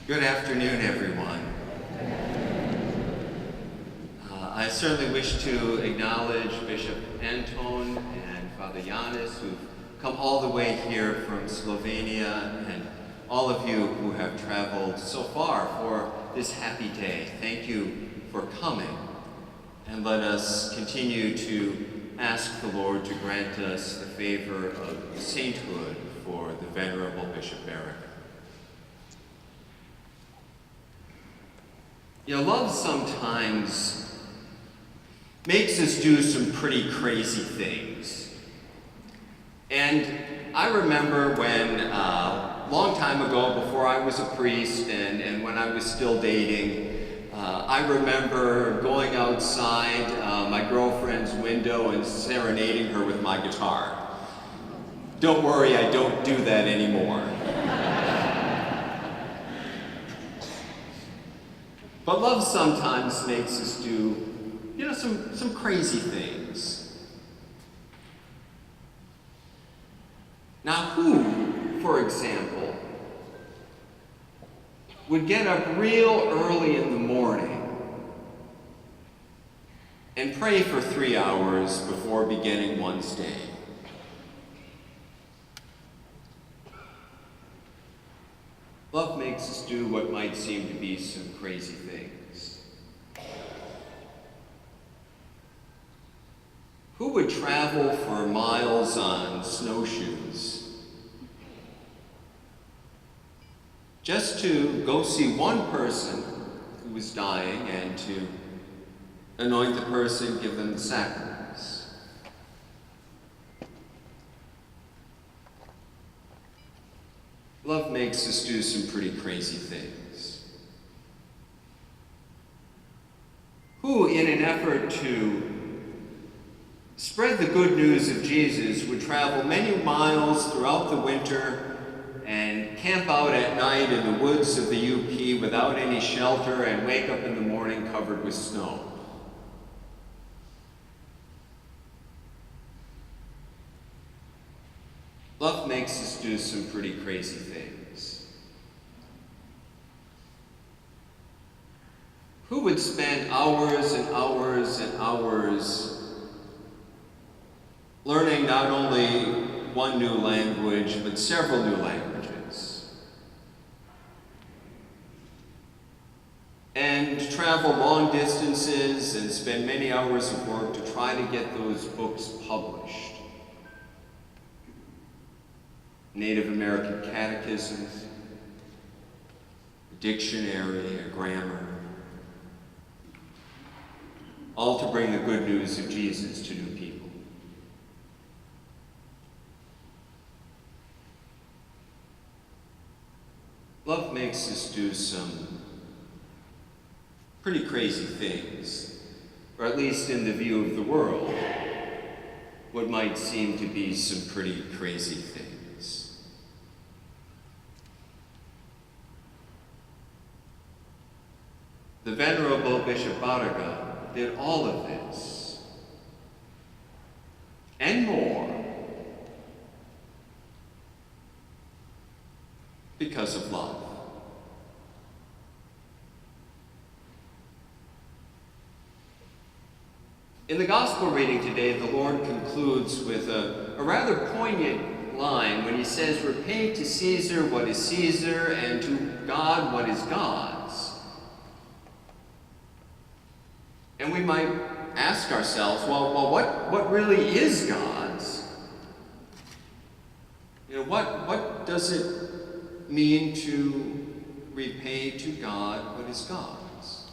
Good afternoon, everyone. I certainly wish to acknowledge Bishop Anton and Father Yanis, who've come all the way here from Slovenia, and all of you who have traveled so far for this happy day. Thank you for coming, and let us continue to ask the Lord to grant us the favor of sainthood for the Venerable Bishop Baraga. You know, love sometimes makes us do some pretty crazy things. And I remember when, a long time ago, before I was a priest and when I was still dating, I remember going outside my girlfriend's window and serenading her with my guitar. Don't worry, I don't do that anymore. But love sometimes makes us do, you know, some crazy things. Now, who, for example, would get up real early in the morning and pray for 3 hours before beginning one's day? Love makes us do what might seem to be some crazy things. Who would travel for miles on snowshoes just to go see one person who was dying and to anoint the person, give them the sacraments? Love makes us do some pretty crazy things. Who, in an effort to spread the good news of Jesus, would travel many miles throughout the winter and camp out at night in the woods of the UP without any shelter and wake up in the morning covered with snow? Love makes us do some pretty crazy things. Who would spend hours and hours and hours learning not only one new language, but several new languages? And travel long distances and spend many hours of work to try to get those books published. Native American catechisms, a dictionary, a grammar, all to bring the good news of Jesus to new people. Love makes us do some pretty crazy things, or at least in the view of the world, what might seem to be some pretty crazy things. The Venerable Bishop Baraga did all of this and more because of love. In the Gospel reading today, the Lord concludes with a rather poignant line when he says, "Repay to Caesar what is Caesar, and to God what is God's." And we might ask ourselves, well, what really is God's? You know, what does it mean to repay to God what is God's?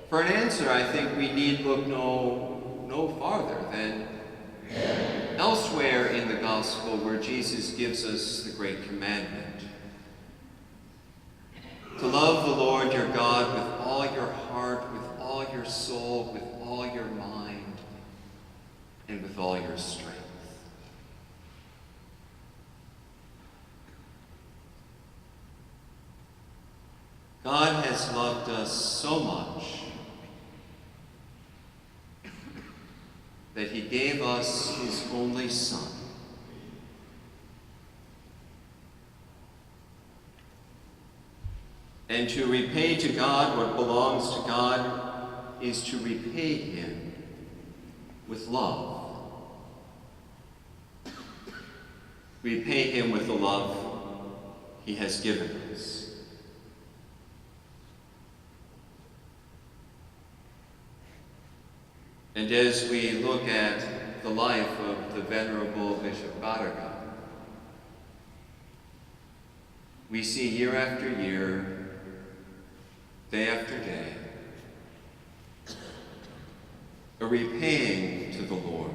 For an answer, I think we need look no farther than elsewhere in the Gospel where Jesus gives us the great commandment. To love the Lord your God with all your heart, with all your soul, with all your mind, and with all your strength. God has loved us so much that he gave us his only Son, And to repay to God what belongs to God is to repay him with love. Repay him with the love he has given us. And as we look at the life of the Venerable Bishop Baraga, we see year after year, day after day, a repaying to the Lord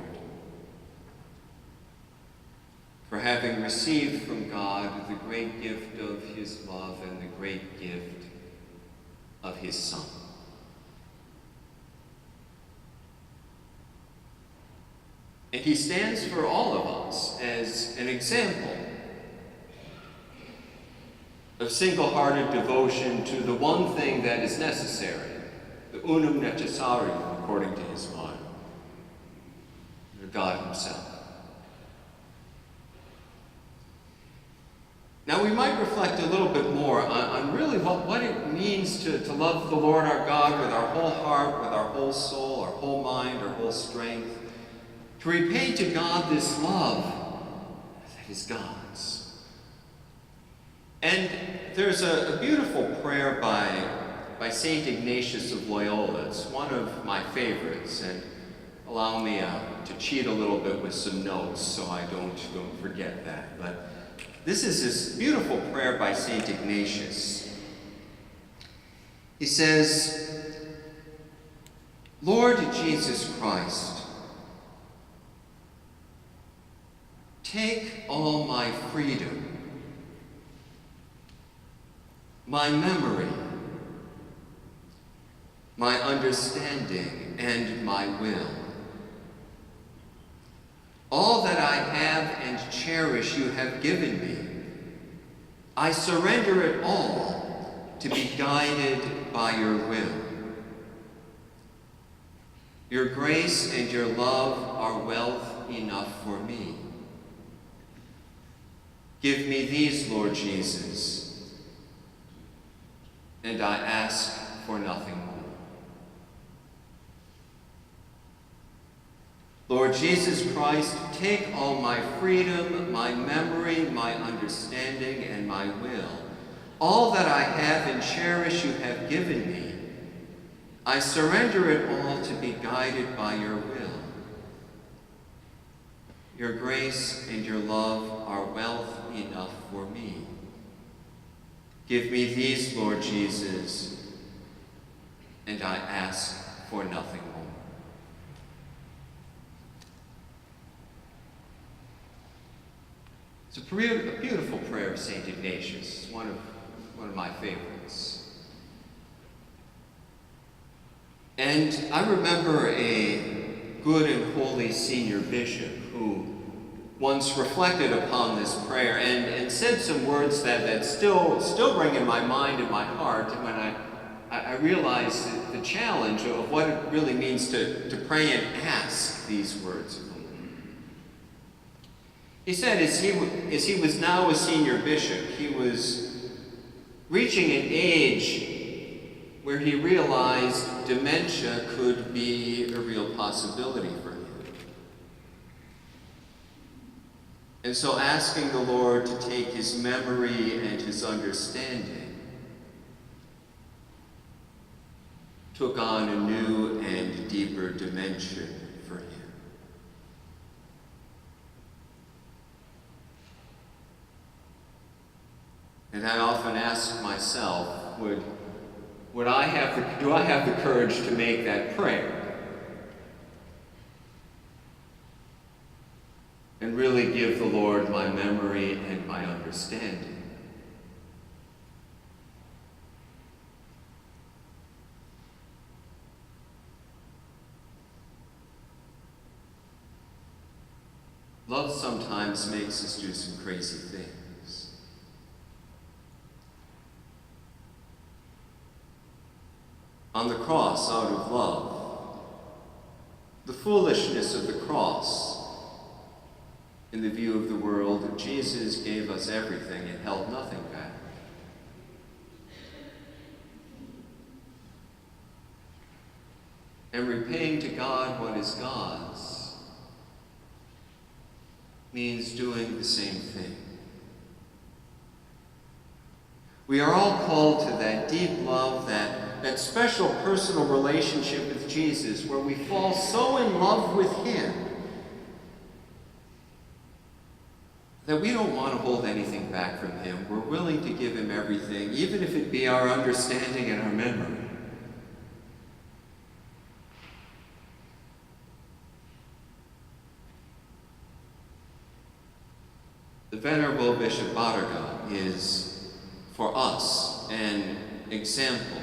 for having received from God the great gift of his love and the great gift of his Son. And he stands for all of us as an example of single-hearted devotion to the one thing that is necessary, the unum necessarium, according to his motto, God himself. Now we might reflect a little bit more on really what it means to love the Lord our God with our whole heart, with our whole soul, our whole mind, our whole strength, to repay to God this love that is God's. And there's a beautiful prayer by St. Ignatius of Loyola. It's one of my favorites, and allow me to cheat a little bit with some notes so I don't forget that. But this is this beautiful prayer by St. Ignatius. He says, Lord Jesus Christ, take all my freedom, my memory, my understanding, and my will. All that I have and cherish you have given me. I surrender it all to be guided by your will. Your grace and your love are wealth enough for me. Give me these, Lord Jesus, and I ask for nothing more. Lord Jesus Christ, take all my freedom, my memory, my understanding, and my will. All that I have and cherish you have given me. I surrender it all to be guided by your will. Your grace and your love are wealth enough for me. Give me these, Lord Jesus, and I ask for nothing more. It's a beautiful prayer of St. Ignatius. It's one of my favorites. And I remember a good and holy senior bishop who once reflected upon this prayer and said some words that still ring in my mind and my heart when I realized the challenge of what it really means to pray and ask these words of the Lord. He said as he was now a senior bishop, he was reaching an age where he realized dementia could be a real possibility for him. And so asking the Lord to take his memory and his understanding took on a new and deeper dimension for him. And I often ask myself, do I have the courage to make that prayer? And really give the Lord my memory and my understanding. Love sometimes makes us do some crazy things. On the cross, out of love, the foolishness of the cross, in the view of the world, Jesus gave us everything and held nothing back. and repaying to God what is God's means doing the same thing. We are all called to that deep love, that special personal relationship with Jesus where we fall so in love with him that we don't want to hold anything back from him. We're willing to give him everything, even if it be our understanding and our memory. The Venerable Bishop Baraga is, for us, an example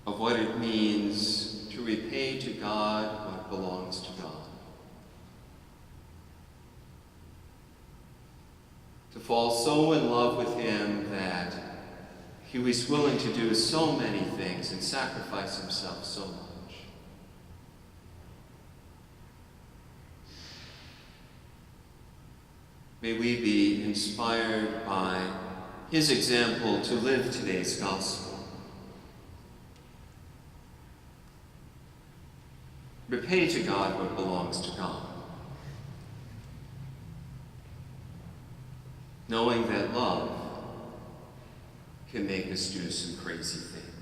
of what it means to repay to God what belongs to God. To fall so in love with him that he was willing to do so many things and sacrifice himself so much. May we be inspired by his example to live today's gospel. Repay to God what belongs to God, knowing that love can make us do some crazy things.